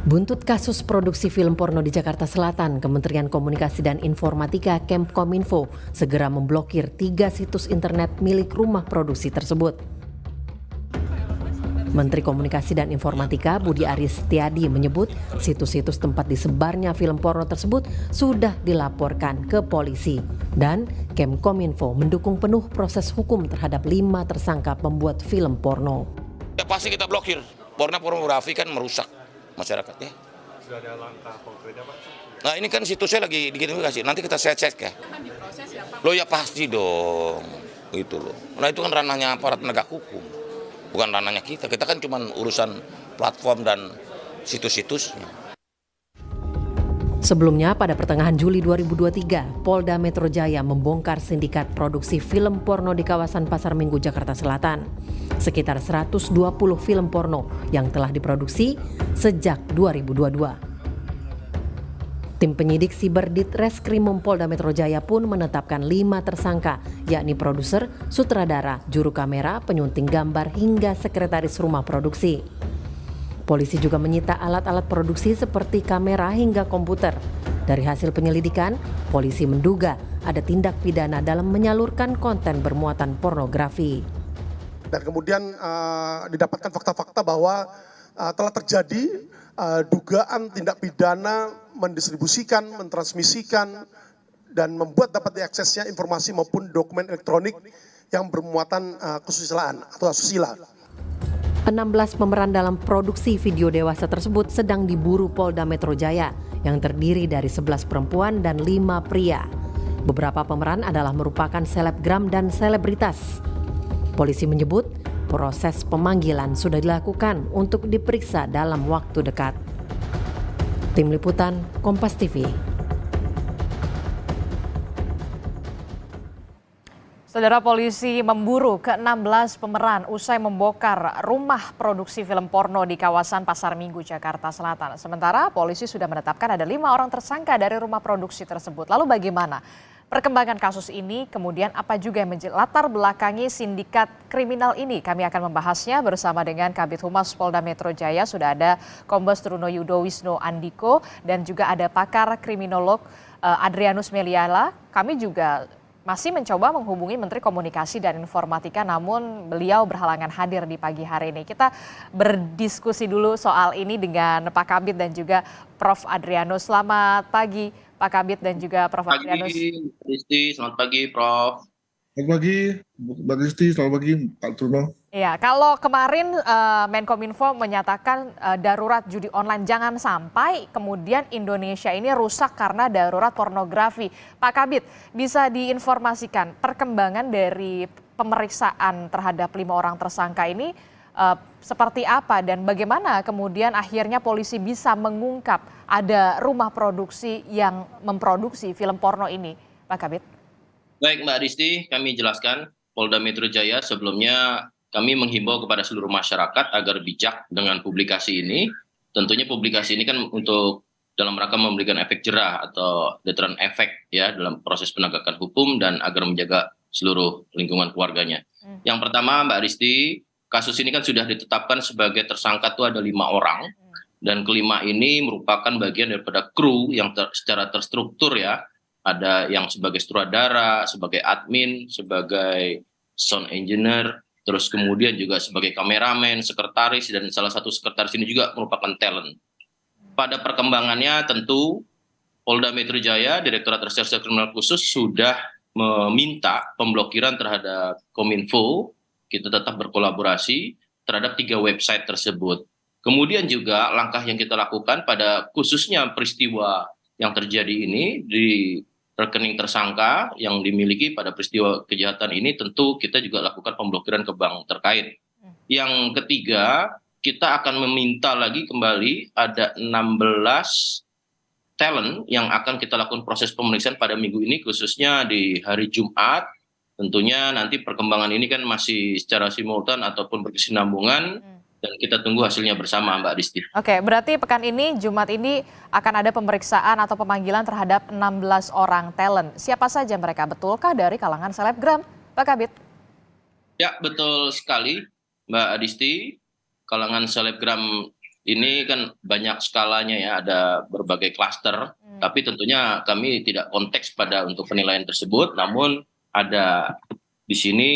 Buntut kasus produksi film porno di Jakarta Selatan, Kementerian Komunikasi dan Informatika Kemkominfo segera memblokir 3 situs internet milik rumah produksi tersebut. Menteri Komunikasi dan Informatika Budi Aris Setiadi menyebut situs-situs tempat disebarnya film porno tersebut sudah dilaporkan ke polisi dan Kemkominfo mendukung penuh proses hukum terhadap 5 tersangka pembuat film porno. Ya pasti kita blokir, pornografi kan merusak masyarakat ya. Sudah ada langkah konkretnya Pak? Nah ini kan situsnya lagi diidentifikasi, nanti kita cek ya. Loh ya pasti dong, gitu loh. Nah itu kan ranahnya aparat penegak hukum, bukan ranahnya kita. Kita kan cuma urusan platform dan situs-situsnya. Sebelumnya pada pertengahan Juli 2023, Polda Metro Jaya membongkar sindikat produksi film porno di kawasan Pasar Minggu, Jakarta Selatan. Sekitar 120 film porno yang telah diproduksi sejak 2022. Tim penyidik Siber Ditreskrimum Polda Metro Jaya pun menetapkan 5 tersangka, yakni produser, sutradara, juru kamera, penyunting gambar hingga sekretaris rumah produksi. Polisi juga menyita alat-alat produksi seperti kamera hingga komputer. Dari hasil penyelidikan, polisi menduga ada tindak pidana dalam menyalurkan konten bermuatan pornografi. Dan kemudian didapatkan fakta-fakta bahwa telah terjadi dugaan tindak pidana mendistribusikan, mentransmisikan, dan membuat dapat diaksesnya informasi maupun dokumen elektronik yang bermuatan kesusilaan atau asusila. 16 pemeran dalam produksi video dewasa tersebut sedang diburu Polda Metro Jaya yang terdiri dari 11 perempuan dan 5 pria. Beberapa pemeran adalah merupakan selebgram dan selebritas. Polisi menyebut proses pemanggilan sudah dilakukan untuk diperiksa dalam waktu dekat. Tim Liputan Kompas TV. Saudara, polisi memburu ke-16 pemeran usai membongkar rumah produksi film porno di kawasan Pasar Minggu, Jakarta Selatan. Sementara polisi sudah menetapkan ada 5 orang tersangka dari rumah produksi tersebut. Lalu bagaimana perkembangan kasus ini, kemudian apa juga yang latar belakangi sindikat kriminal ini? Kami akan membahasnya bersama dengan Kabid Humas Polda Metro Jaya. Sudah ada Kombes Truno Yudo Wisno Andiko dan juga ada pakar kriminolog Adrianus Meliala. Kami juga masih mencoba menghubungi Menteri Komunikasi dan Informatika, namun beliau berhalangan hadir di pagi hari ini. Kita berdiskusi dulu soal ini dengan Pak Kabid dan juga Prof. Adrianus. Selamat pagi Pak Kabid dan juga Prof. Adrianus. Selamat pagi, Risti. Selamat pagi, Prof. Selamat pagi, Mbak Risti. Selamat pagi, Pak Truno. Ya, kalau kemarin Menkominfo menyatakan darurat judi online, jangan sampai kemudian Indonesia ini rusak karena darurat pornografi. Pak Kabid, bisa diinformasikan perkembangan dari pemeriksaan terhadap 5 orang tersangka ini seperti apa dan bagaimana kemudian akhirnya polisi bisa mengungkap ada rumah produksi yang memproduksi film porno ini, Pak Kabid? Baik, Mbak Risti, kami jelaskan Polda Metro Jaya sebelumnya kami menghimbau kepada seluruh masyarakat agar bijak dengan publikasi ini. Tentunya publikasi ini kan untuk dalam rangka memberikan efek jerah atau deterrent efek ya dalam proses penegakan hukum dan agar menjaga seluruh lingkungan keluarganya. Yang pertama, Mbak Risti, kasus ini kan sudah ditetapkan sebagai tersangka itu ada 5 orang dan kelima ini merupakan bagian daripada kru yang secara terstruktur ya. Ada yang sebagai sutradara, sebagai admin, sebagai sound engineer, terus kemudian juga sebagai kameramen, sekretaris, dan salah satu sekretaris ini juga merupakan talent. Pada perkembangannya tentu Polda Metro Jaya, Direktorat Reserse Kriminal Khusus sudah meminta pemblokiran terhadap Kominfo, kita tetap berkolaborasi terhadap 3 website tersebut. Kemudian juga langkah yang kita lakukan pada khususnya peristiwa yang terjadi ini di rekening tersangka yang dimiliki pada peristiwa kejahatan ini, tentu kita juga lakukan pemblokiran ke bank terkait. Yang ketiga, kita akan meminta lagi kembali ada 16 talent yang akan kita lakukan proses pemeriksaan pada minggu ini, khususnya di hari Jumat. Tentunya nanti perkembangan ini kan masih secara simultan ataupun berkesinambungan. Dan kita tunggu hasilnya bersama, Mbak Risti. Oke, berarti pekan ini, Jumat ini akan ada pemeriksaan atau pemanggilan terhadap 16 orang talent. Siapa saja mereka? Betulkah dari kalangan selebgram, Pak Kabid? Ya, betul sekali, Mbak Risti. Kalangan selebgram ini kan banyak skalanya ya, ada berbagai klaster, tapi tentunya kami tidak konteks pada untuk penilaian tersebut, namun ada di sini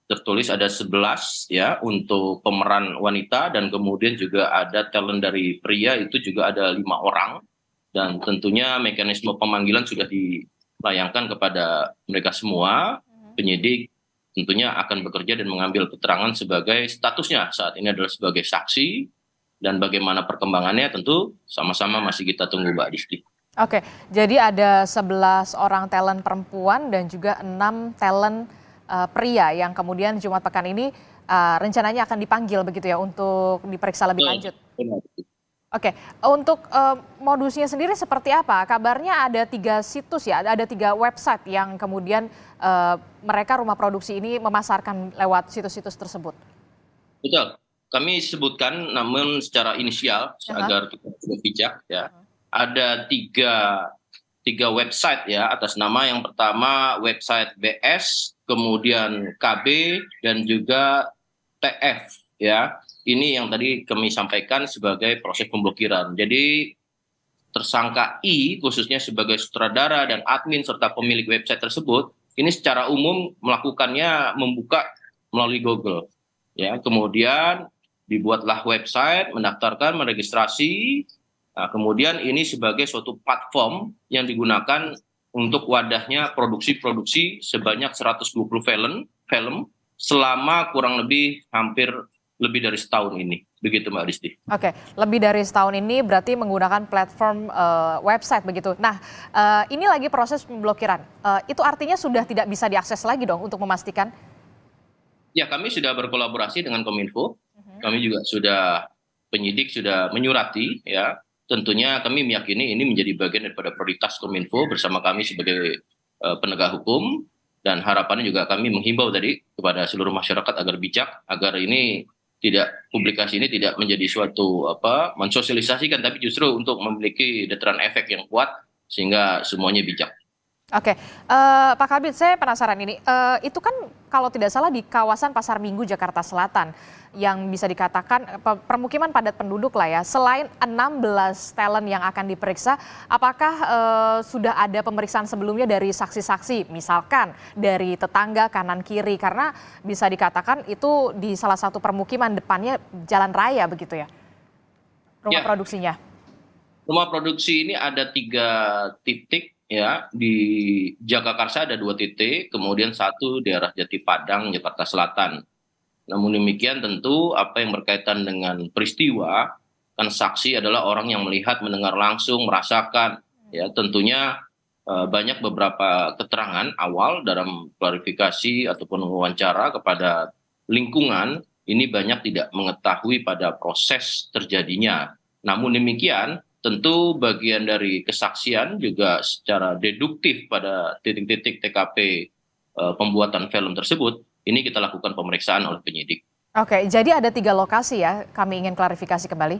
tertulis ada 11 ya untuk pemeran wanita, dan kemudian juga ada talent dari pria itu juga ada 5 orang, dan tentunya mekanisme pemanggilan sudah dilayangkan kepada mereka semua. Penyidik tentunya akan bekerja dan mengambil keterangan sebagai statusnya saat ini adalah sebagai saksi, dan bagaimana perkembangannya tentu sama-sama masih kita tunggu, Mbak Disti. Oke, jadi ada 11 orang talent perempuan dan juga 6 talent pria yang kemudian Jumat pekan ini rencananya akan dipanggil begitu ya untuk diperiksa lebih lanjut. Benar. Oke, untuk modusnya sendiri seperti apa? Kabarnya ada 3 situs ya, ada 3 website yang kemudian mereka rumah produksi ini memasarkan lewat situs-situs tersebut. Betul. Kami sebutkan namun secara inisial agar kita lebih bijak ya. Ada tiga website ya atas nama, yang pertama website BS, kemudian KB, dan juga TF ya. Ini yang tadi kami sampaikan sebagai proses pemblokiran. Jadi tersangka I khususnya sebagai sutradara dan admin serta pemilik website tersebut ini secara umum melakukannya membuka melalui Google ya. Kemudian dibuatlah website, mendaftarkan, meregistrasi. Nah, kemudian ini sebagai suatu platform yang digunakan untuk wadahnya produksi-produksi sebanyak 120 film selama kurang lebih hampir lebih dari setahun ini. Begitu Mbak Disti. Oke, lebih dari setahun ini berarti menggunakan platform website begitu. Nah, ini lagi proses pemblokiran. Itu artinya sudah tidak bisa diakses lagi dong untuk memastikan? Ya, kami sudah berkolaborasi dengan Kominfo. Kami juga penyidik sudah menyurati ya. Tentunya kami meyakini ini menjadi bagian daripada prioritas Kominfo bersama kami sebagai penegak hukum, dan harapannya juga kami menghimbau tadi kepada seluruh masyarakat agar bijak, agar ini publikasi ini tidak menjadi suatu mensosialisasikan, tapi justru untuk memiliki deteran efek yang kuat sehingga semuanya bijak. Oke, Pak Kabid, saya penasaran ini, itu kan kalau tidak salah di kawasan Pasar Minggu Jakarta Selatan yang bisa dikatakan permukiman padat penduduk lah ya. Selain 16 talent yang akan diperiksa, apakah sudah ada pemeriksaan sebelumnya dari saksi-saksi, misalkan dari tetangga kanan kiri, karena bisa dikatakan itu di salah satu permukiman depannya jalan raya begitu ya, rumah produksinya. Rumah produksi ini ada 3 titik. Ya, di Jagakarsa ada 2 titik, kemudian 1 di arah Jati Padang, Jakarta Selatan. Namun demikian tentu apa yang berkaitan dengan peristiwa, kan saksi adalah orang yang melihat, mendengar langsung, merasakan. Ya, tentunya banyak beberapa keterangan awal dalam klarifikasi ataupun wawancara kepada lingkungan, ini banyak tidak mengetahui pada proses terjadinya. Namun demikian, tentu bagian dari kesaksian juga secara deduktif pada titik-titik TKP pembuatan film tersebut, ini kita lakukan pemeriksaan oleh penyidik. Oke, jadi ada 3 lokasi ya, kami ingin klarifikasi kembali.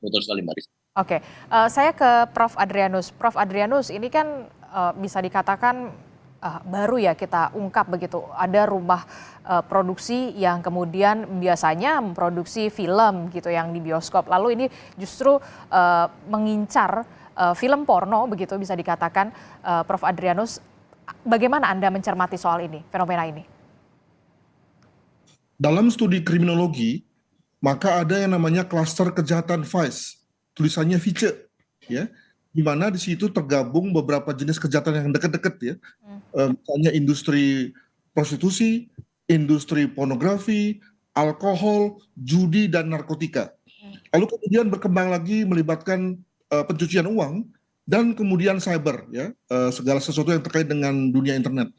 Betul sekali Mbak Rizky. Oke, saya ke Prof. Adrianus. Prof. Adrianus, ini kan bisa dikatakan baru ya kita ungkap begitu, ada rumah produksi yang kemudian biasanya memproduksi film gitu yang di bioskop, lalu ini justru mengincar film porno begitu bisa dikatakan. Prof. Adrianus, bagaimana Anda mencermati soal ini, fenomena ini? Dalam studi kriminologi, maka ada yang namanya klaster kejahatan vice, tulisannya vice, ya, di mana di situ tergabung beberapa jenis kejahatan yang dekat-dekat ya, misalnya industri prostitusi, industri pornografi, alkohol, judi, dan narkotika. Lalu kemudian berkembang lagi melibatkan pencucian uang dan kemudian cyber, ya, segala sesuatu yang terkait dengan dunia internet.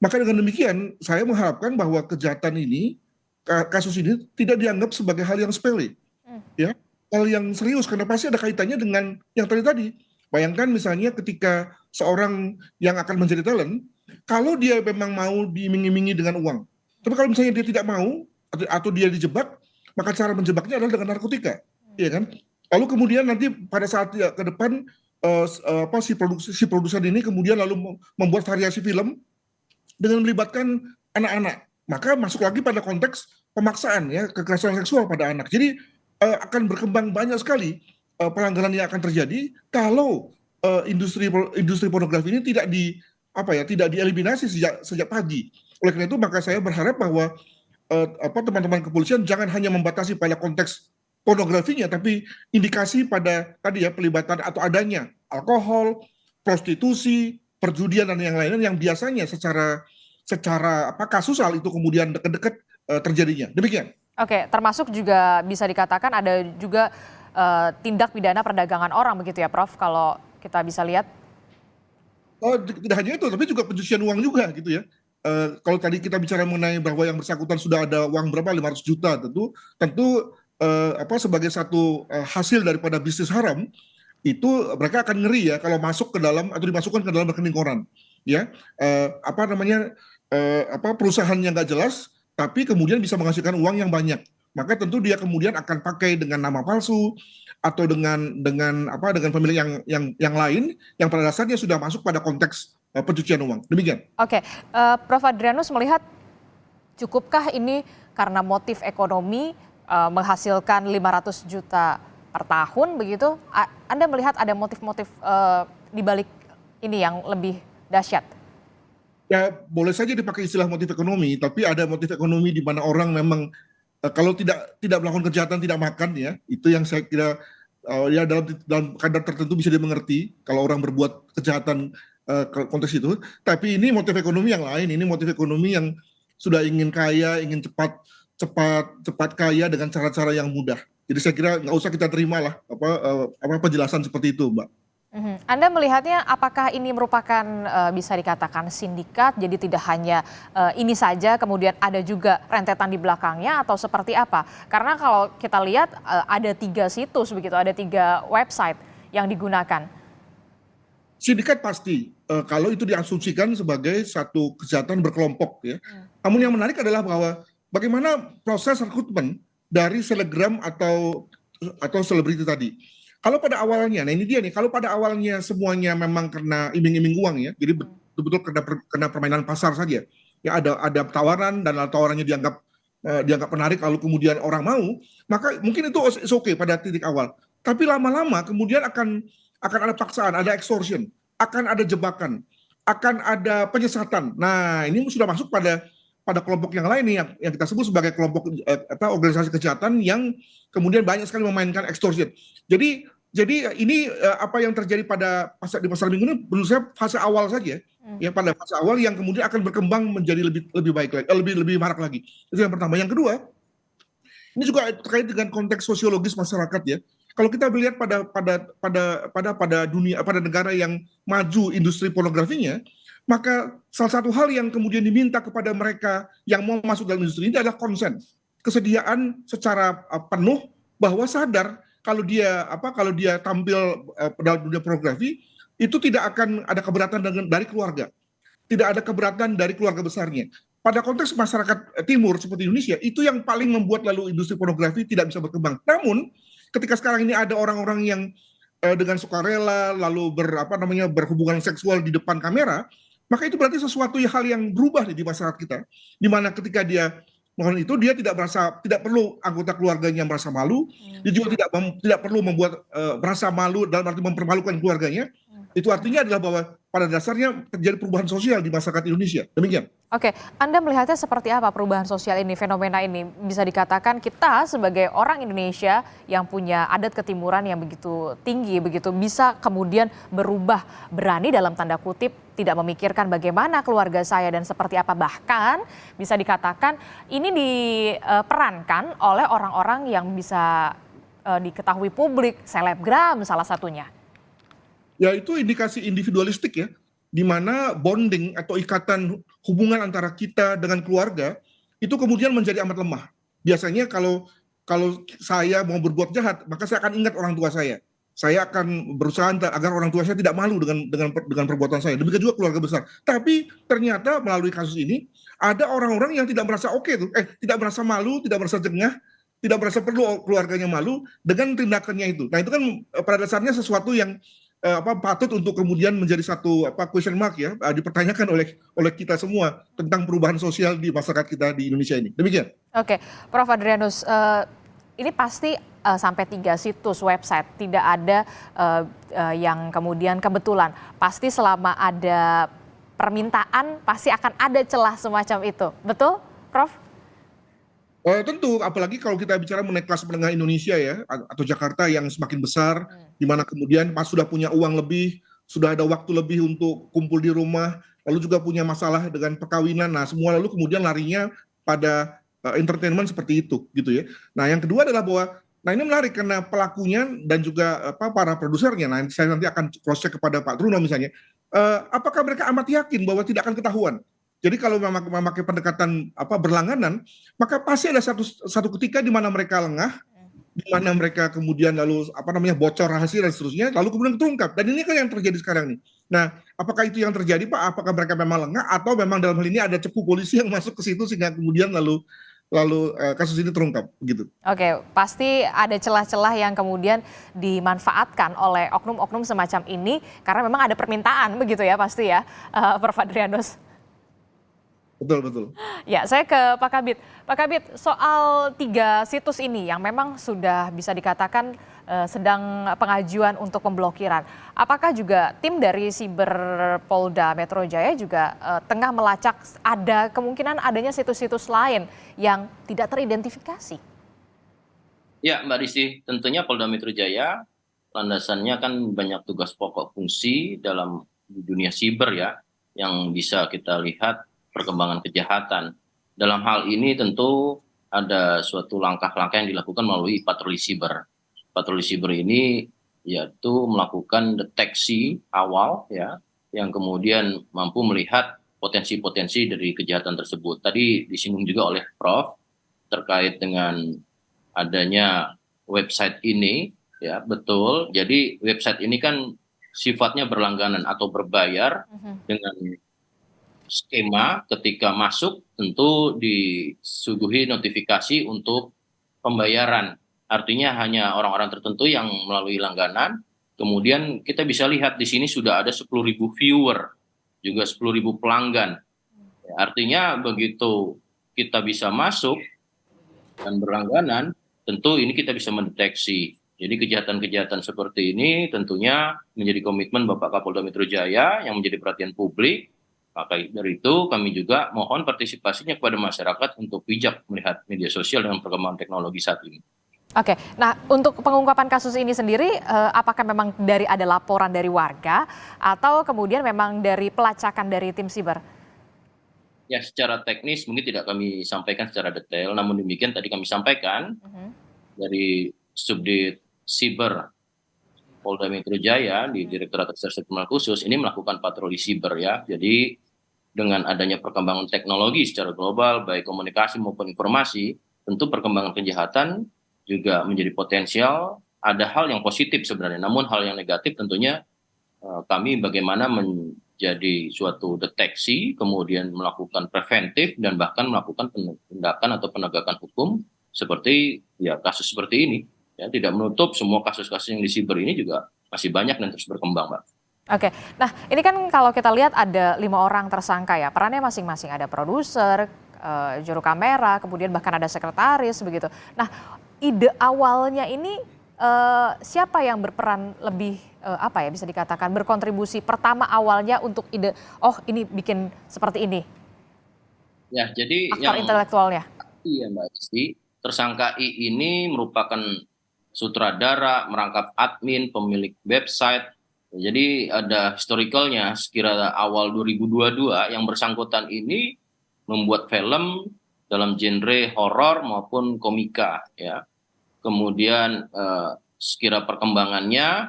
Maka dengan demikian saya mengharapkan bahwa kejahatan ini, kasus ini tidak dianggap sebagai hal yang sepele, ya, hal yang serius, karena pasti ada kaitannya dengan yang tadi. Bayangkan misalnya ketika seorang yang akan menjadi talent, kalau dia memang mau diiming-imingi dengan uang, tapi kalau misalnya dia tidak mau atau dia dijebak, maka cara menjebaknya adalah dengan narkotika, ya kan? Lalu kemudian nanti pada saat ke depan si produsen ini kemudian lalu membuat variasi film dengan melibatkan anak-anak, maka masuk lagi pada konteks pemaksaan ya, kekerasan seksual pada anak. Jadi akan berkembang banyak sekali pelanggaran yang akan terjadi kalau industri pornografi ini tidak dieliminasi sejak pagi. Oleh karena itu maka saya berharap bahwa teman-teman kepolisian jangan hanya membatasi pada konteks pornografinya, tapi indikasi pada tadi ya pelibatan atau adanya alkohol, prostitusi, perjudian dan yang lainnya yang biasanya secara kasusal itu kemudian dekat-dekat terjadinya. Demikian. Oke, termasuk juga bisa dikatakan ada juga tindak pidana perdagangan orang begitu ya Prof, kalau kita bisa lihat? Oh, tidak hanya itu, tapi juga pencucian uang juga gitu ya. Kalau tadi kita bicara mengenai bahwa yang bersangkutan sudah ada uang berapa 500 juta, tentu sebagai satu hasil daripada bisnis haram itu mereka akan ngeri ya kalau masuk ke dalam atau dimasukkan ke dalam rekening koran, ya perusahaan yang nggak jelas, tapi kemudian bisa menghasilkan uang yang banyak. Maka tentu dia kemudian akan pakai dengan nama palsu atau dengan pemilik yang lain yang pada dasarnya sudah masuk pada konteks pencucian uang. Demikian. Oke, Prof. Adrianus melihat cukupkah ini karena motif ekonomi menghasilkan 500 juta per tahun begitu? Anda melihat ada motif-motif di balik ini yang lebih dahsyat? Ya boleh saja dipakai istilah motif ekonomi, tapi ada motif ekonomi di mana orang memang kalau tidak melakukan kejahatan tidak makan ya, itu yang saya kira ya dalam kadar tertentu bisa dimengerti kalau orang berbuat kejahatan konteks itu. Tapi ini motif ekonomi yang lain, ini motif ekonomi yang sudah ingin kaya, ingin cepat kaya dengan cara-cara yang mudah. Jadi saya kira nggak usah kita terima lah penjelasan seperti itu, Mbak. Anda melihatnya apakah ini merupakan bisa dikatakan sindikat, jadi tidak hanya ini saja, kemudian ada juga rentetan di belakangnya atau seperti apa? Karena kalau kita lihat ada 3 situs begitu, ada 3 website yang digunakan. Sindikat pasti, kalau itu diasumsikan sebagai satu kejahatan berkelompok ya. Namun yang menarik adalah bahwa bagaimana proses rekrutmen dari selebgram atau selebriti tadi. Kalau pada awalnya, nah ini dia nih, kalau pada awalnya semuanya memang kena iming-iming uang ya, jadi betul-betul kena permainan pasar saja. Ya ada tawaran dan tawarannya dianggap menarik, lalu kemudian orang mau, maka mungkin itu oke pada titik awal. Tapi lama-lama kemudian akan ada paksaan, ada extortion, akan ada jebakan, akan ada penyesatan. Nah ini sudah masuk pada kelompok yang lain nih yang kita sebut sebagai kelompok organisasi kejahatan yang kemudian banyak sekali memainkan extortion. Jadi ini apa yang terjadi di pasar minggu ini menurut saya fase awal saja ya, pada fase awal yang kemudian akan berkembang menjadi lebih baik lagi, lebih marak lagi. Itu yang pertama. Yang kedua, ini juga terkait dengan konteks sosiologis masyarakat ya. Kalau kita melihat pada dunia, pada negara yang maju industri pornografinya, maka salah satu hal yang kemudian diminta kepada mereka yang mau masuk dalam industri ini adalah konsen, kesediaan secara penuh bahwa sadar kalau dia tampil dalam dunia pornografi itu tidak akan ada keberatan dari keluarga, tidak ada keberatan dari keluarga besarnya. Pada konteks masyarakat timur seperti Indonesia, itu yang paling membuat lalu industri pornografi tidak bisa berkembang. Namun ketika sekarang ini ada orang-orang yang dengan sukarela lalu berhubungan seksual di depan kamera, maka itu berarti sesuatu hal yang berubah di masyarakat kita, di mana ketika dia melakukan itu dia tidak perlu anggota keluarganya merasa malu, dia juga tidak perlu membuat merasa malu dalam arti mempermalukan keluarganya. Itu artinya adalah bahwa pada dasarnya terjadi perubahan sosial di masyarakat Indonesia. Demikian. Oke, Anda melihatnya seperti apa perubahan sosial ini, fenomena ini? Bisa dikatakan kita sebagai orang Indonesia yang punya adat ketimuran yang begitu tinggi, begitu bisa kemudian berubah, berani dalam tanda kutip, tidak memikirkan bagaimana keluarga saya dan seperti apa. Bahkan bisa dikatakan ini diperankan oleh orang-orang yang bisa diketahui publik, selebgram salah satunya. Ya itu indikasi individualistik ya, di mana bonding atau ikatan hubungan antara kita dengan keluarga itu kemudian menjadi amat lemah. Biasanya kalau saya mau berbuat jahat, maka saya akan ingat orang tua saya. Saya akan berusaha agar orang tua saya tidak malu dengan perbuatan saya. Demikian juga keluarga besar. Tapi ternyata melalui kasus ini ada orang-orang yang tidak merasa tidak merasa malu, tidak merasa jengah, tidak merasa perlu keluarganya malu dengan tindakannya itu. Nah itu kan pada dasarnya sesuatu yang patut untuk kemudian menjadi satu question mark ya, dipertanyakan oleh kita semua tentang perubahan sosial di masyarakat kita di Indonesia ini. Demikian. Oke, Prof. Adrianus, ini pasti sampai 3 situs website, tidak ada yang kemudian kebetulan. Pasti selama ada permintaan pasti akan ada celah semacam itu. Betul, Prof? Tentu, apalagi kalau kita bicara mengenai kelas menengah Indonesia ya, atau Jakarta yang semakin besar, di mana kemudian sudah punya uang lebih, sudah ada waktu lebih untuk kumpul di rumah, lalu juga punya masalah dengan perkawinan, nah semua lalu kemudian larinya pada entertainment seperti itu, gitu ya. Nah yang kedua adalah bahwa, nah ini menarik karena pelakunya dan juga para produsernya, nah saya nanti akan cross check kepada Pak Truno misalnya, apakah mereka amat yakin bahwa tidak akan ketahuan? Jadi kalau memakai pendekatan berlangganan, maka pasti ada satu ketika di mana mereka lengah, di mana mereka kemudian lalu bocor rahasia dan seterusnya, lalu kemudian terungkap. Dan ini kan yang terjadi sekarang nih. Nah, apakah itu yang terjadi, Pak? Apakah mereka memang lengah atau memang dalam hal ini ada cepu polisi yang masuk ke situ sehingga kemudian lalu kasus ini terungkap gitu. Oke, pasti ada celah-celah yang kemudian dimanfaatkan oleh oknum-oknum semacam ini karena memang ada permintaan begitu ya pasti ya, Prof. Adrianus. Betul. Ya, saya ke Pak Kabit. Pak Kabit, soal 3 situs ini yang memang sudah bisa dikatakan sedang pengajuan untuk pemblokiran. Apakah juga tim dari Siber Polda Metro Jaya juga tengah melacak ada kemungkinan adanya situs-situs lain yang tidak teridentifikasi? Ya, Mbak Rizky, tentunya Polda Metro Jaya landasannya kan banyak tugas pokok fungsi dalam dunia siber ya, yang bisa kita lihat perkembangan kejahatan. Dalam hal ini tentu ada suatu langkah-langkah yang dilakukan melalui patroli siber. Patroli siber ini yaitu melakukan deteksi awal ya, yang kemudian mampu melihat potensi-potensi dari kejahatan tersebut. Tadi disinggung juga oleh Prof terkait dengan adanya website ini ya, betul. Jadi website ini kan sifatnya berlangganan atau berbayar dengan skema ketika masuk tentu disuguhi notifikasi untuk pembayaran. Artinya hanya orang-orang tertentu yang melalui langganan. Kemudian kita bisa lihat di sini sudah ada 10.000 viewer, juga 10.000 pelanggan. Artinya begitu kita bisa masuk dan berlangganan, tentu ini kita bisa mendeteksi. Jadi kejahatan-kejahatan seperti ini tentunya menjadi komitmen Bapak Kapolda Metro Jaya yang menjadi perhatian publik. Maka dari itu kami juga mohon partisipasinya kepada masyarakat untuk bijak melihat media sosial dengan perkembangan teknologi saat ini. Oke, nah untuk pengungkapan kasus ini sendiri, apakah memang dari ada laporan dari warga atau kemudian memang dari pelacakan dari tim siber? Ya, secara teknis mungkin tidak kami sampaikan secara detail, namun demikian tadi kami sampaikan dari Subdit Siber Polda Metro Jaya di Direktorat Reserse Kriminal Khusus ini melakukan patroli siber ya. Jadi dengan adanya perkembangan teknologi secara global, baik komunikasi maupun informasi, tentu perkembangan kejahatan juga menjadi potensial. Ada hal yang positif sebenarnya, namun hal yang negatif tentunya kami bagaimana menjadi suatu deteksi, kemudian melakukan preventif dan bahkan melakukan tindakan atau penegakan hukum seperti ya kasus seperti ini. Ya, tidak menutup semua kasus-kasus yang di siber ini juga masih banyak dan terus berkembang, Mbak. Oke, nah ini kan kalau kita lihat ada 5 orang tersangka ya, perannya masing-masing, ada produser, juru kamera, kemudian bahkan ada sekretaris begitu. Nah, ide awalnya ini siapa yang berperan lebih bisa dikatakan berkontribusi pertama awalnya untuk ide, oh ini bikin seperti ini? Ya, jadi aktor intelektualnya. Iya, Mbak Rizky, tersangka I ini merupakan sutradara, merangkap admin, pemilik website. Jadi ada historicalnya sekira awal 2022 yang bersangkutan ini membuat film dalam genre horor maupun komika ya. Kemudian sekira perkembangannya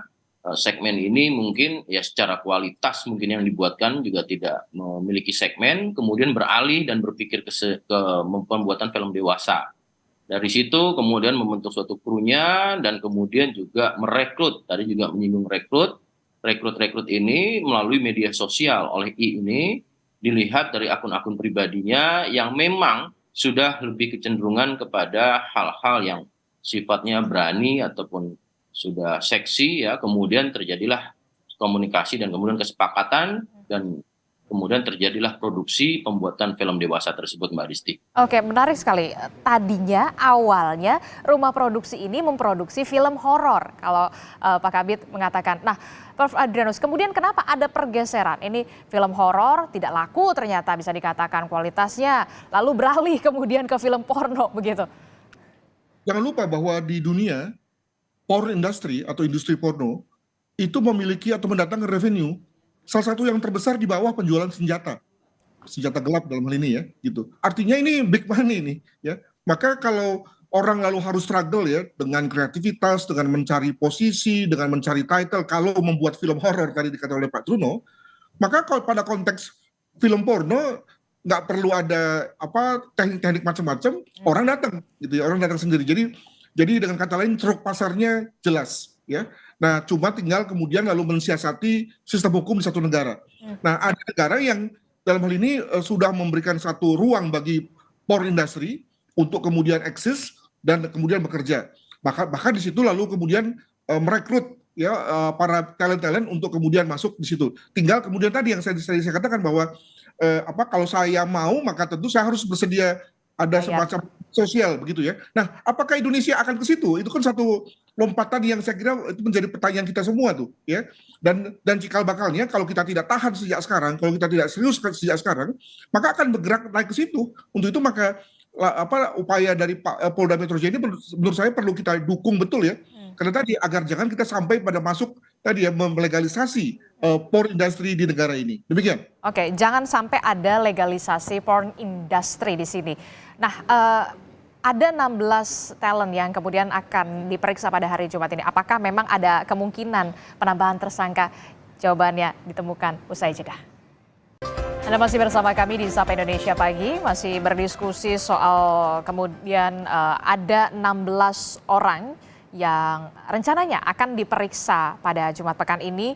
segmen ini mungkin ya secara kualitas mungkin yang dibuatkan juga tidak memiliki segmen, kemudian beralih dan berpikir ke pembuatan film dewasa. Dari situ kemudian membentuk suatu krunya dan kemudian juga merekrut, tadi juga menyinggung rekrut ini melalui media sosial oleh I ini dilihat dari akun-akun pribadinya yang memang sudah lebih kecenderungan kepada hal-hal yang sifatnya berani ataupun sudah seksi ya, kemudian terjadilah komunikasi dan kemudian kesepakatan dan kemudian terjadilah produksi pembuatan film dewasa tersebut, Mbak Disti. Oke, menarik sekali. Tadinya awalnya rumah produksi ini memproduksi film horor. Kalau Pak Kabit mengatakan, nah Prof. Adrianus, kemudian kenapa ada pergeseran? Ini film horor tidak laku ternyata bisa dikatakan kualitasnya, lalu beralih kemudian ke film porno begitu. Jangan lupa bahwa di dunia porn industry atau industri porno itu memiliki atau mendatangkan revenue salah satu yang terbesar di bawah penjualan senjata gelap dalam hal ini ya, gitu. Artinya ini big money nih, ya. Maka kalau orang lalu harus struggle ya dengan kreativitas, dengan mencari posisi, dengan mencari title, kalau membuat film horor tadi dikatakan oleh Pak Truno, maka kalau pada konteks film porno nggak perlu ada teknik-teknik macam-macam, orang datang, gitu ya, orang datang sendiri. Jadi dengan kata lain ceruk pasarnya jelas, ya. Nah, cuma tinggal kemudian lalu mensiasati sistem hukum di satu negara. Nah, ada negara yang dalam hal ini sudah memberikan satu ruang bagi porn industry untuk kemudian eksis dan kemudian bekerja. Bahkan di situ lalu kemudian merekrut ya para talent-talent untuk kemudian masuk di situ. Tinggal kemudian tadi yang saya katakan bahwa kalau saya mau maka tentu saya harus bersedia ada semacam sosial begitu ya. Nah, apakah Indonesia akan ke situ? Itu kan satu lompatan yang saya kira itu menjadi pertanyaan kita semua tuh ya. Dan cikal bakalnya kalau kita tidak tahan sejak sekarang, kalau kita tidak serius sejak sekarang, maka akan bergerak naik ke situ. Untuk itu maka upaya dari Polda Metro Jaya ini menurut saya perlu kita dukung betul ya. Karena tadi agar jangan kita sampai pada masuk tadi ya melegalisasi porn industry di negara ini. Demikian. Oke, jangan sampai ada legalisasi porn industry di sini. Nah, ada 16 talent yang kemudian akan diperiksa pada hari Jumat ini. Apakah memang ada kemungkinan penambahan tersangka? Jawabannya ditemukan usai jeda. Anda masih bersama kami di Sapa Indonesia Pagi, masih berdiskusi soal kemudian ada 16 orang yang rencananya akan diperiksa pada Jumat pekan ini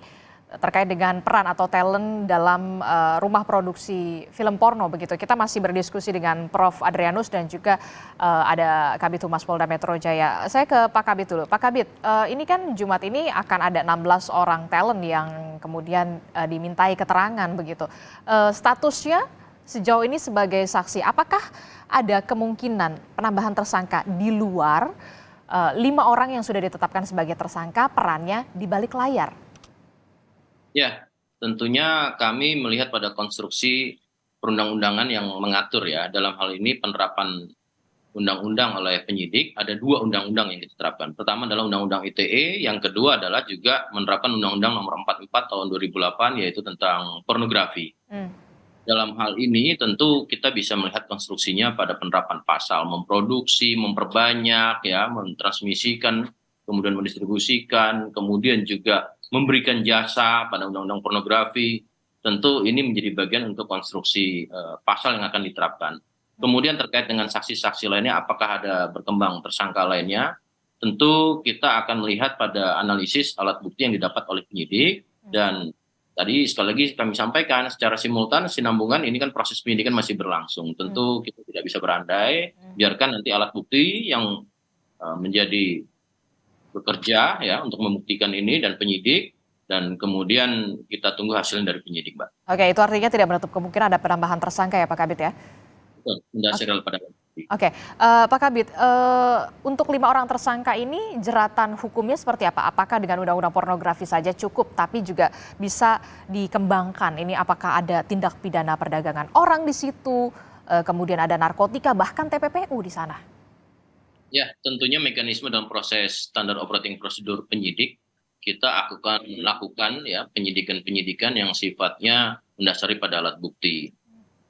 terkait dengan peran atau talent dalam rumah produksi film porno begitu. Kita masih berdiskusi dengan Prof. Adrianus dan juga ada Kabid Humas Polda Metro Jaya. Saya ke Pak Kabid dulu. Pak Kabid, ini kan Jumat ini akan ada 16 orang talent yang kemudian dimintai keterangan begitu. Statusnya sejauh ini sebagai saksi, apakah ada kemungkinan penambahan tersangka di luar 5 orang yang sudah ditetapkan sebagai tersangka perannya di balik layar? Ya, tentunya kami melihat pada konstruksi perundang-undangan yang mengatur ya, dalam hal ini penerapan undang-undang oleh penyidik, ada 2 undang-undang yang diterapkan. Pertama adalah Undang-Undang ITE, yang kedua adalah juga menerapkan Undang-Undang Nomor 44 Tahun 2008, yaitu tentang pornografi. Dalam hal ini tentu kita bisa melihat konstruksinya pada penerapan pasal, memproduksi, memperbanyak, ya, mentransmisikan, kemudian mendistribusikan, kemudian juga memberikan jasa pada undang-undang pornografi. Tentu ini menjadi bagian untuk konstruksi pasal yang akan diterapkan. Kemudian terkait dengan saksi-saksi lainnya, apakah ada berkembang tersangka lainnya? Tentu kita akan melihat pada analisis alat bukti yang didapat oleh penyidik. Dan tadi sekali lagi kami sampaikan secara simultan, sinambungan ini kan proses penyidikan masih berlangsung. Tentu kita tidak bisa berandai, biarkan nanti alat bukti yang menjadi bekerja ya untuk membuktikan ini dan penyidik, dan kemudian kita tunggu hasilnya dari penyidik, Mbak. Oke, itu artinya tidak menutup kemungkinan ada penambahan tersangka ya Pak Kabit ya? Betul, mendasarkan pada bukti. Oke, Pak Kabit, untuk 5 orang tersangka ini jeratan hukumnya seperti apa? Apakah dengan undang-undang pornografi saja cukup, tapi juga bisa dikembangkan? Ini apakah ada tindak pidana perdagangan orang di situ, kemudian ada narkotika, bahkan TPPU di sana? Ya, tentunya mekanisme dalam proses standar operating prosedur penyidik, kita akan lakukan ya penyidikan-penyidikan yang sifatnya mendasari pada alat bukti.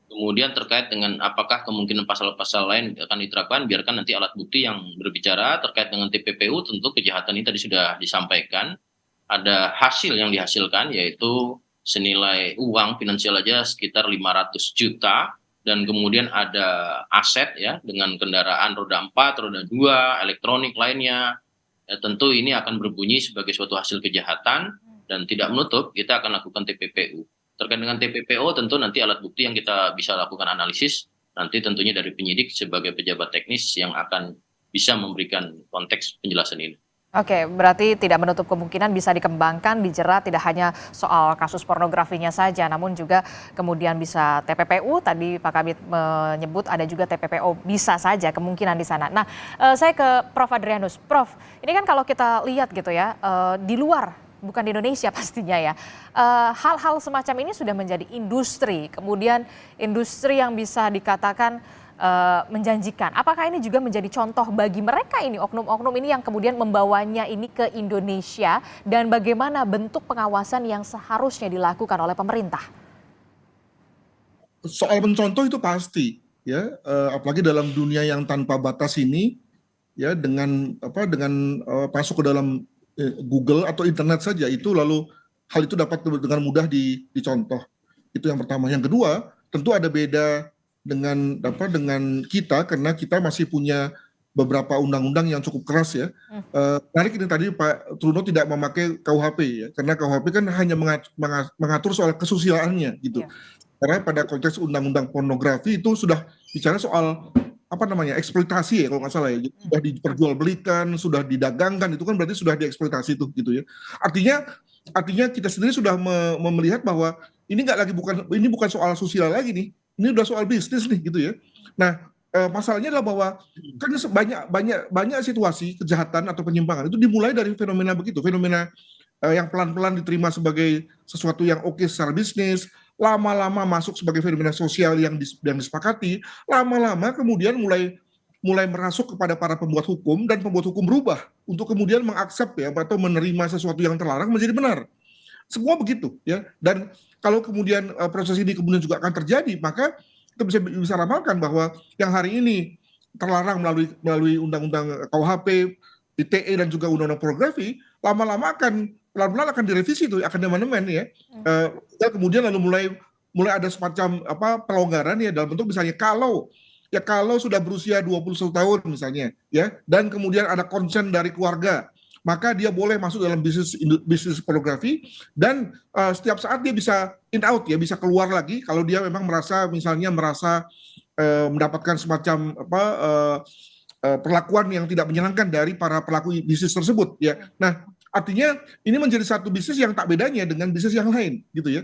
Kemudian terkait dengan apakah kemungkinan pasal-pasal lain akan diterapkan, biarkan nanti alat bukti yang berbicara. Terkait dengan TPPU, tentu kejahatan ini tadi sudah disampaikan. Ada hasil yang dihasilkan, yaitu senilai uang finansial aja sekitar 500 juta. Dan kemudian ada aset ya dengan kendaraan roda 4, roda 2, elektronik lainnya. Ya, tentu ini akan berbunyi sebagai suatu hasil kejahatan dan tidak menutup kita akan lakukan TPPU. Terkait dengan TPPO tentu nanti alat bukti yang kita bisa lakukan analisis nanti tentunya dari penyidik sebagai pejabat teknis yang akan bisa memberikan konteks penjelasan ini. Oke, berarti tidak menutup kemungkinan bisa dikembangkan, dijerat tidak hanya soal kasus pornografinya saja, namun juga kemudian bisa TPPU, tadi Pak Kabit menyebut ada juga TPPO, bisa saja kemungkinan di sana. Nah, saya ke Prof. Adrianus. Prof, ini kan kalau kita lihat gitu ya, di luar, bukan di Indonesia pastinya ya, hal-hal semacam ini sudah menjadi industri, kemudian industri yang bisa dikatakan menjanjikan. Apakah ini juga menjadi contoh bagi mereka ini, oknum-oknum ini yang kemudian membawanya ini ke Indonesia, dan bagaimana bentuk pengawasan yang seharusnya dilakukan oleh pemerintah? Soal mencontoh itu pasti, ya, apalagi dalam dunia yang tanpa batas ini, ya, dengan masuk ke dalam Google atau internet saja itu, lalu hal itu dapat dengan mudah dicontoh. Itu yang pertama. Yang kedua, tentu ada beda dengan kita, karena kita masih punya beberapa undang-undang yang cukup keras, ya. Menarik ini tadi Pak Truno tidak memakai KUHP, ya, karena KUHP kan hanya mengatur soal kesusilaannya gitu. Karena pada konteks undang-undang pornografi itu sudah bicara soal eksploitasi, ya, kalau nggak salah, ya, sudah diperjualbelikan, sudah didagangkan, itu kan berarti sudah dieksploitasi itu gitu, ya. Artinya kita sendiri sudah melihat bahwa ini bukan soal susila lagi nih. Ini udah soal bisnis nih gitu, ya. Nah, masalahnya adalah bahwa kan banyak situasi kejahatan atau penyimpangan itu dimulai dari fenomena begitu, fenomena yang pelan-pelan diterima sebagai sesuatu yang oke secara bisnis, lama-lama masuk sebagai fenomena sosial yang disepakati, lama-lama kemudian mulai merasuk kepada para pembuat hukum, dan pembuat hukum berubah untuk kemudian mengaksep, ya, atau menerima sesuatu yang terlarang menjadi benar. Semua begitu, ya. Dan kalau kemudian proses ini kemudian juga akan terjadi, maka kita bisa ramalkan bahwa yang hari ini terlarang melalui undang-undang KUHP, ITE, dan juga undang-undang pornografi, lama-lama pelan-pelan akan direvisi itu, akan diamandemen, ya. Kemudian lalu mulai ada semacam pelonggaran, ya, dalam bentuk misalnya kalau sudah berusia 21 tahun misalnya, ya, dan kemudian ada konsen dari keluarga, maka dia boleh masuk dalam bisnis pornografi, dan setiap saat dia bisa in out, ya, bisa keluar lagi kalau dia memang merasa mendapatkan semacam perlakuan yang tidak menyenangkan dari para pelaku bisnis tersebut, ya. Nah, artinya ini menjadi satu bisnis yang tak bedanya dengan bisnis yang lain gitu, ya,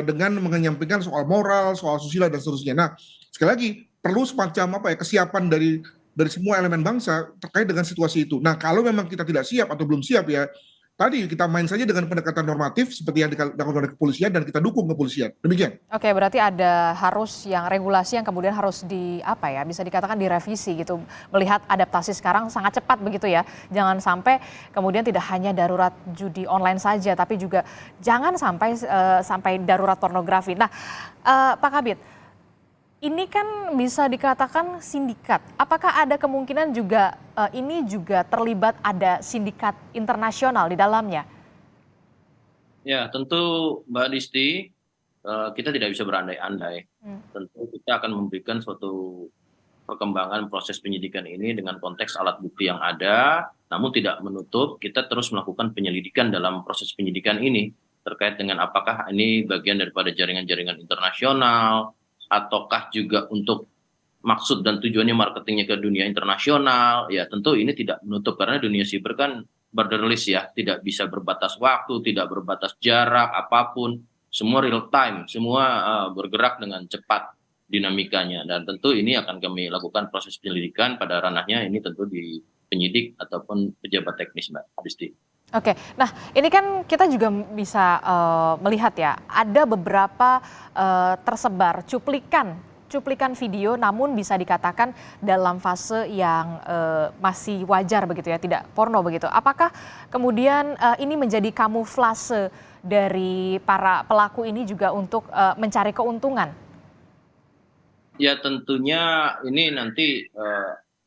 dengan menyampaikan soal moral, soal susila, dan seterusnya. Nah, sekali lagi perlu semacam kesiapan dari semua elemen bangsa terkait dengan situasi itu. Nah, kalau memang kita tidak siap atau belum siap, ya, tadi kita main saja dengan pendekatan normatif seperti yang dilakukan oleh kepolisian, dan kita dukung kepolisian. Demikian. Oke, berarti ada regulasi yang kemudian harus bisa dikatakan direvisi gitu. Melihat adaptasi sekarang sangat cepat begitu, ya. Jangan sampai kemudian tidak hanya darurat judi online saja, tapi juga jangan sampai darurat pornografi. Nah, Pak Kabit, ini kan bisa dikatakan sindikat. Apakah ada kemungkinan juga ini juga terlibat ada sindikat internasional di dalamnya? Ya, tentu Mbak Disti, kita tidak bisa berandai-andai. Tentu kita akan memberikan suatu perkembangan proses penyidikan ini dengan konteks alat bukti yang ada, namun tidak menutup kita terus melakukan penyelidikan dalam proses penyidikan ini terkait dengan apakah ini bagian daripada jaringan-jaringan internasional, ataukah juga untuk maksud dan tujuannya marketingnya ke dunia internasional. Ya, tentu ini tidak menutup, karena dunia siber kan borderless, ya, tidak bisa berbatas waktu, tidak berbatas jarak apapun, semua real time, semua bergerak dengan cepat dinamikanya, dan tentu ini akan kami lakukan proses penyelidikan pada ranahnya ini tentu di penyidik ataupun pejabat teknis, Mbak Adisti. Oke, nah ini kan kita juga bisa melihat, ya, ada beberapa tersebar cuplikan video, namun bisa dikatakan dalam fase yang masih wajar begitu, ya, tidak porno begitu. Apakah kemudian ini menjadi kamuflase dari para pelaku ini juga untuk mencari keuntungan? Ya, tentunya ini nanti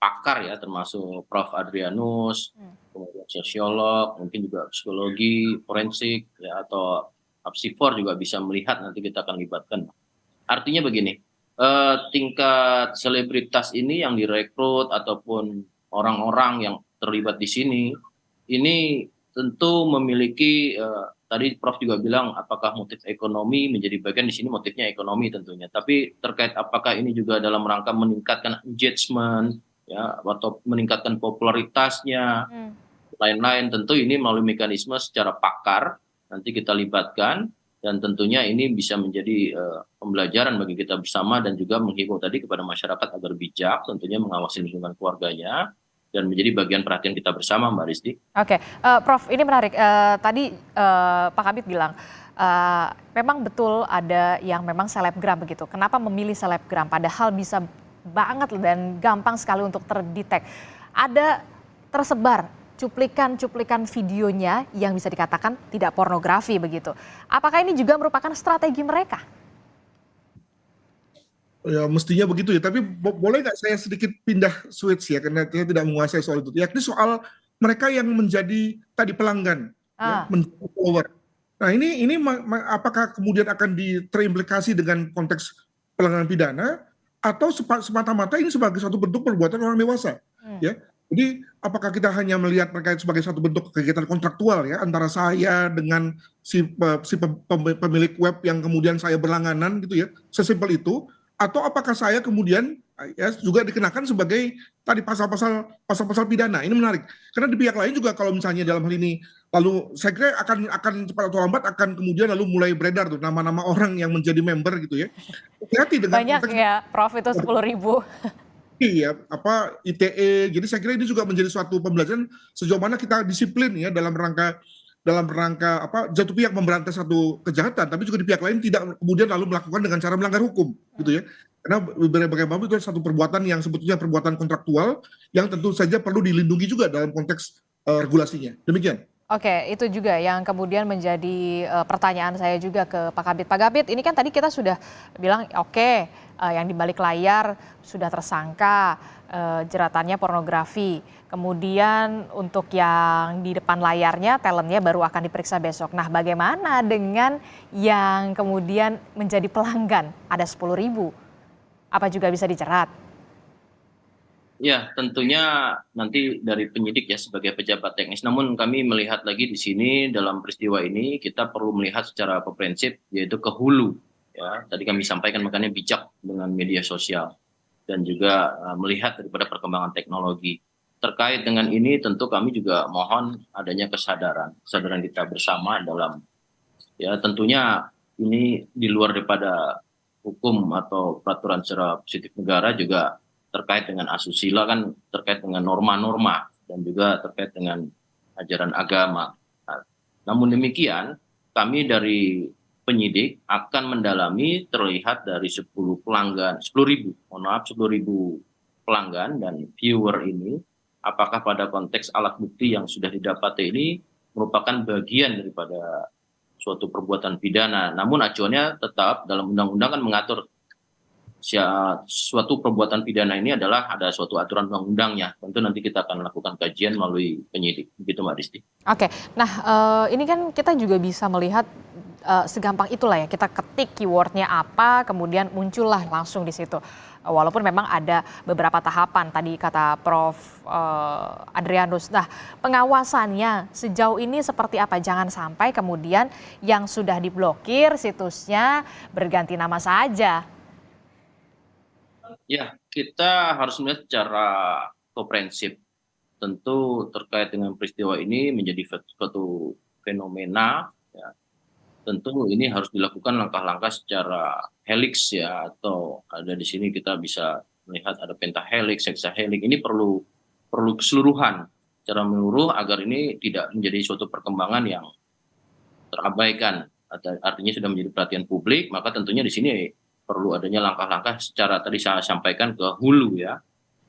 pakar, ya, termasuk Prof. Adrianus, kemudian sosiolog, mungkin juga psikologi forensik, ya, atau apsifor juga bisa melihat, nanti kita akan libatkan. Artinya begini, tingkat selebritas ini yang direkrut ataupun orang-orang yang terlibat di sini, ini tentu memiliki, tadi Prof juga bilang apakah motif ekonomi menjadi bagian di sini, motifnya ekonomi tentunya. Tapi terkait apakah ini juga dalam rangka meningkatkan engagement, ya, atau meningkatkan popularitasnya, lain-lain. Tentu ini melalui mekanisme secara pakar, nanti kita libatkan, dan tentunya ini bisa menjadi pembelajaran bagi kita bersama dan juga menghimbau tadi kepada masyarakat agar bijak, tentunya mengawasi lingkungan keluarganya, dan menjadi bagian perhatian kita bersama, Mbak Risti. Oke, Prof, ini menarik. Tadi Pak Kabit bilang, memang betul ada yang memang selebgram begitu. Kenapa memilih selebgram? Padahal bisa banget dan gampang sekali untuk terdetek. Ada tersebar cuplikan-cuplikan videonya yang bisa dikatakan tidak pornografi begitu. Apakah ini juga merupakan strategi mereka? Ya mestinya begitu ya, tapi boleh nggak saya sedikit pindah switch ya, karena saya tidak menguasai soal itu. Yakni soal mereka yang menjadi tadi pelanggan, ya, menjadi follower. Nah ini apakah kemudian akan terimplikasi dengan konteks pelanggaran pidana, atau semata-mata ini sebagai satu bentuk perbuatan orang dewasa, ya. Jadi apakah kita hanya melihat mereka sebagai satu bentuk kegiatan kontraktual ya antara saya dengan si pemilik web yang kemudian saya berlangganan gitu ya, sesimpel itu, atau apakah saya kemudian ya juga dikenakan sebagai tadi pasal-pasal pidana. Ini menarik karena di pihak lain juga kalau misalnya dalam hal ini lalu saya kira akan cepat atau lambat akan kemudian lalu mulai beredar tuh nama-nama orang yang menjadi member gitu ya. Hati-hati dengan banyak ya, Prof, itu 10.000. Iya, ITE. Jadi saya kira ini juga menjadi suatu pembelajaran sejauh mana kita disiplin ya dalam rangka satu pihak memberantas satu kejahatan, tapi juga di pihak lain tidak kemudian lalu melakukan dengan cara melanggar hukum, gitu ya. Karena bagaimanapun itu satu perbuatan yang sebetulnya perbuatan kontraktual yang tentu saja perlu dilindungi juga dalam konteks regulasinya. Demikian. Oke, itu juga yang kemudian menjadi pertanyaan saya juga ke Pak Kabit. Pak Kabit, ini kan tadi kita sudah bilang oke, yang di balik layar sudah tersangka, jeratannya pornografi. Kemudian untuk yang di depan layarnya, talentnya baru akan diperiksa besok. Nah, bagaimana dengan yang kemudian menjadi pelanggan? Ada 10.000, apa juga bisa dijerat? Ya, tentunya nanti dari penyidik ya sebagai pejabat teknis. Namun kami melihat lagi di sini dalam peristiwa ini kita perlu melihat secara komprehensif yaitu ke hulu. Ya, tadi kami sampaikan makanya bijak dengan media sosial dan juga melihat daripada perkembangan teknologi. Terkait dengan ini tentu kami juga mohon adanya kesadaran kita bersama dalam ya tentunya ini di luar daripada hukum atau peraturan secara positif negara juga terkait dengan asusila kan terkait dengan norma-norma dan juga terkait dengan ajaran agama. Nah, namun demikian kami dari penyidik akan mendalami terlihat dari 10 pelanggan, 10.000 pelanggan dan viewer ini apakah pada konteks alat bukti yang sudah didapati ini merupakan bagian daripada suatu perbuatan pidana. Namun acuannya tetap dalam undang-undang kan mengatur suatu perbuatan pidana ini adalah ada suatu aturan undang-undangnya. Tentu nanti kita akan melakukan kajian melalui penyidik. Begitu Mbak Disti. Oke, nah ini kan kita juga bisa melihat segampang itulah ya, kita ketik keywordnya apa, kemudian muncullah langsung di situ. Walaupun memang ada beberapa tahapan tadi kata Prof. Adrianus. Nah, pengawasannya sejauh ini seperti apa? Jangan sampai kemudian yang sudah diblokir situsnya berganti nama saja. Ya, kita harus melihat secara komprehensif. Tentu terkait dengan peristiwa ini menjadi suatu fenomena. Ya. Tentu ini harus dilakukan langkah-langkah secara helix ya, atau ada di sini kita bisa melihat ada pentahelix, hexahelix. Ini perlu keseluruhan secara menyeluruh agar ini tidak menjadi suatu perkembangan yang terabaikan. Artinya sudah menjadi perhatian publik, maka tentunya di sini perlu adanya langkah-langkah secara tadi saya sampaikan ke hulu ya.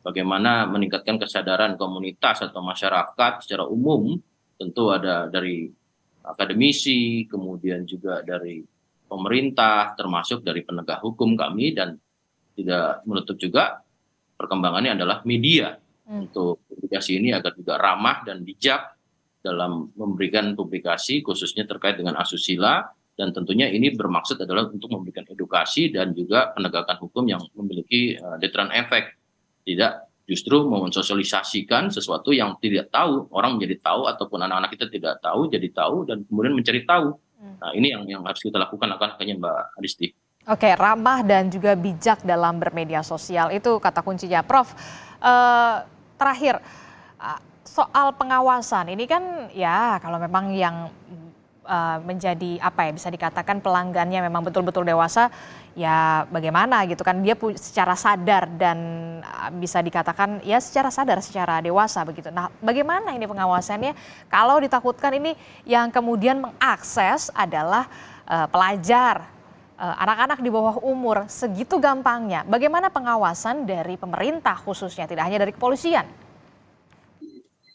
Bagaimana meningkatkan kesadaran komunitas atau masyarakat secara umum, tentu ada dari akademisi, kemudian juga dari pemerintah, termasuk dari penegak hukum kami, dan tidak menutup juga perkembangannya adalah media untuk publikasi ini agar juga ramah dan bijak dalam memberikan publikasi khususnya terkait dengan asusila. Dan tentunya ini bermaksud adalah untuk memberikan edukasi dan juga penegakan hukum yang memiliki deteran efek. Tidak justru mensosialisasikan sesuatu yang tidak tahu, orang menjadi tahu ataupun anak-anak kita tidak tahu jadi tahu dan kemudian mencari tahu. Nah ini yang harus kita lakukan langkah-langkahnya Mbak Adisti. Oke, ramah dan juga bijak dalam bermedia sosial itu kata kuncinya. Prof, terakhir soal pengawasan ini kan ya kalau memang yang menjadi apa ya bisa dikatakan pelanggannya memang betul-betul dewasa ya bagaimana gitu kan dia secara sadar dan bisa dikatakan ya secara sadar secara dewasa begitu. Nah, bagaimana ini pengawasannya kalau ditakutkan ini yang kemudian mengakses adalah pelajar, anak-anak di bawah umur segitu gampangnya. Bagaimana pengawasan dari pemerintah khususnya tidak hanya dari kepolisian?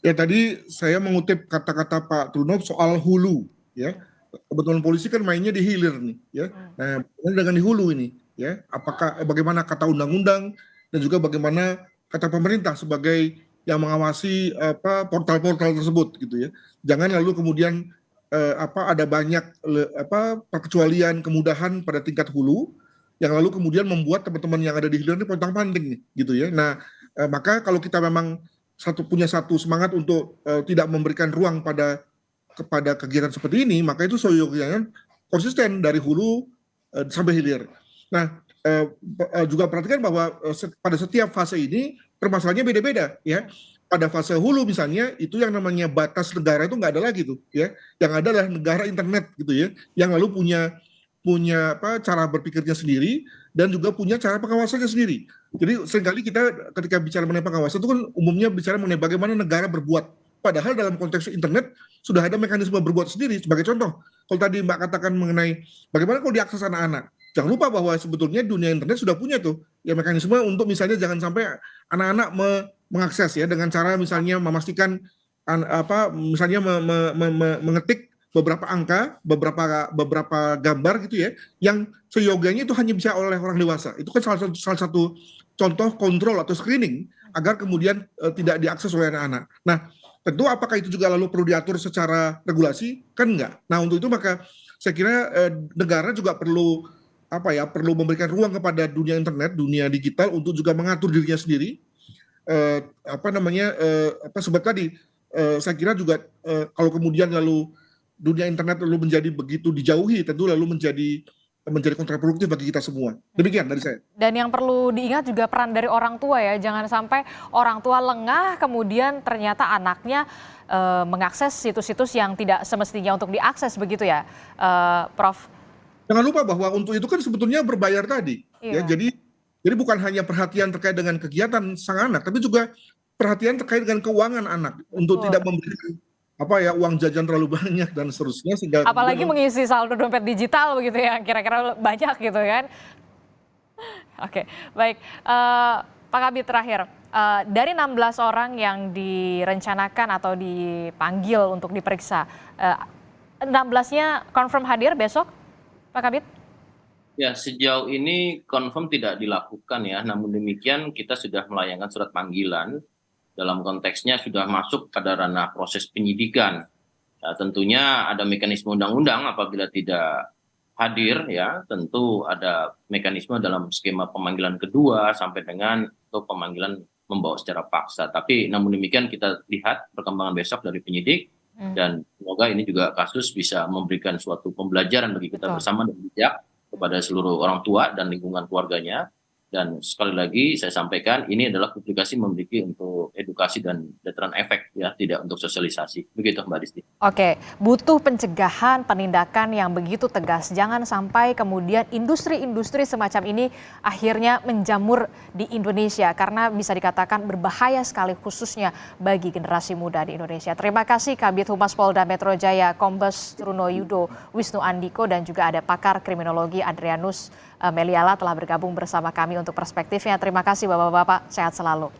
Ya tadi saya mengutip kata-kata Pak Truno soal hulu. Ya, kebetulan polisi kan mainnya di hilir nih, ya. Nah, dengan di hulu ini, ya, apakah bagaimana kata undang-undang dan juga bagaimana kata pemerintah sebagai yang mengawasi portal-portal tersebut, gitu ya. Jangan lalu kemudian ada banyak perkecualian kemudahan pada tingkat hulu yang lalu kemudian membuat teman-teman yang ada di hilir ini pontang-panting nih, gitu ya. Nah, maka kalau kita memang punya satu semangat untuk tidak memberikan ruang kepada kegiatan seperti ini, maka itu seyogyanya konsisten dari hulu sampai hilir. Nah, juga perhatikan bahwa pada setiap fase ini permasalahannya beda-beda, ya. Pada fase hulu misalnya itu yang namanya batas negara itu nggak ada lagi tuh, ya. Yang ada adalah negara internet gitu ya, yang lalu punya cara berpikirnya sendiri dan juga punya cara pengawasannya sendiri. Jadi seringkali kita ketika bicara mengenai pengawasan itu kan umumnya bicara mengenai bagaimana negara berbuat. Padahal dalam konteks internet sudah ada mekanisme berbuat sendiri. Sebagai contoh, kalau tadi Mbak katakan mengenai bagaimana kalau diakses anak-anak, jangan lupa bahwa sebetulnya dunia internet sudah punya tuh ya mekanisme untuk misalnya jangan sampai anak-anak mengakses ya dengan cara misalnya memastikan misalnya mengetik beberapa angka, beberapa gambar gitu ya, yang seyogyanya itu hanya bisa oleh orang dewasa. Itu kan salah satu contoh kontrol atau screening agar kemudian tidak diakses oleh anak-anak. Nah, tentu apakah itu juga lalu perlu diatur secara regulasi? Kan enggak. Nah, untuk itu maka saya kira negara juga perlu memberikan ruang kepada dunia internet, dunia digital untuk juga mengatur dirinya sendiri. Sebab tadi saya kira juga kalau kemudian lalu dunia internet lalu menjadi begitu dijauhi, tentu lalu menjadi kontraproduktif bagi kita semua. Demikian dari saya. Dan yang perlu diingat juga peran dari orang tua ya, jangan sampai orang tua lengah kemudian ternyata anaknya mengakses situs-situs yang tidak semestinya untuk diakses begitu ya, Prof. Jangan lupa bahwa untuk itu kan sebetulnya berbayar tadi. Iya. Ya, jadi bukan hanya perhatian terkait dengan kegiatan sang anak, tapi juga perhatian terkait dengan keuangan anak. Betul. Untuk tidak memberikan uang jajan terlalu banyak dan seterusnya. Apalagi mengisi saldo dompet digital begitu ya, kira-kira banyak gitu kan. Oke, baik. Pak Kabid terakhir, dari 16 orang yang direncanakan atau dipanggil untuk diperiksa, 16-nya confirm hadir besok, Pak Kabid? Ya, sejauh ini confirm tidak dilakukan ya, namun demikian kita sudah melayangkan surat panggilan. Dalam konteksnya sudah masuk pada ranah proses penyidikan. Ya, tentunya ada mekanisme undang-undang apabila tidak hadir ya, tentu ada mekanisme dalam skema pemanggilan kedua sampai dengan atau pemanggilan membawa secara paksa. Tapi namun demikian kita lihat perkembangan besok dari penyidik dan semoga ini juga kasus bisa memberikan suatu pembelajaran bagi kita bersama dan bijak kepada seluruh orang tua dan lingkungan keluarganya. Dan sekali lagi saya sampaikan ini adalah publikasi memiliki untuk edukasi dan veteran efek ya, tidak untuk sosialisasi. Begitu Mbak Disti. Oke, butuh pencegahan, penindakan yang begitu tegas. Jangan sampai kemudian industri-industri semacam ini akhirnya menjamur di Indonesia karena bisa dikatakan berbahaya sekali khususnya bagi generasi muda di Indonesia. Terima kasih Kabid Humas Polda Metro Jaya Kombes Truno Yudo Wisnu Andiko dan juga ada pakar kriminologi Adrianus Meliala telah bergabung bersama kami untuk perspektifnya. Terima kasih Bapak-Bapak, sehat selalu.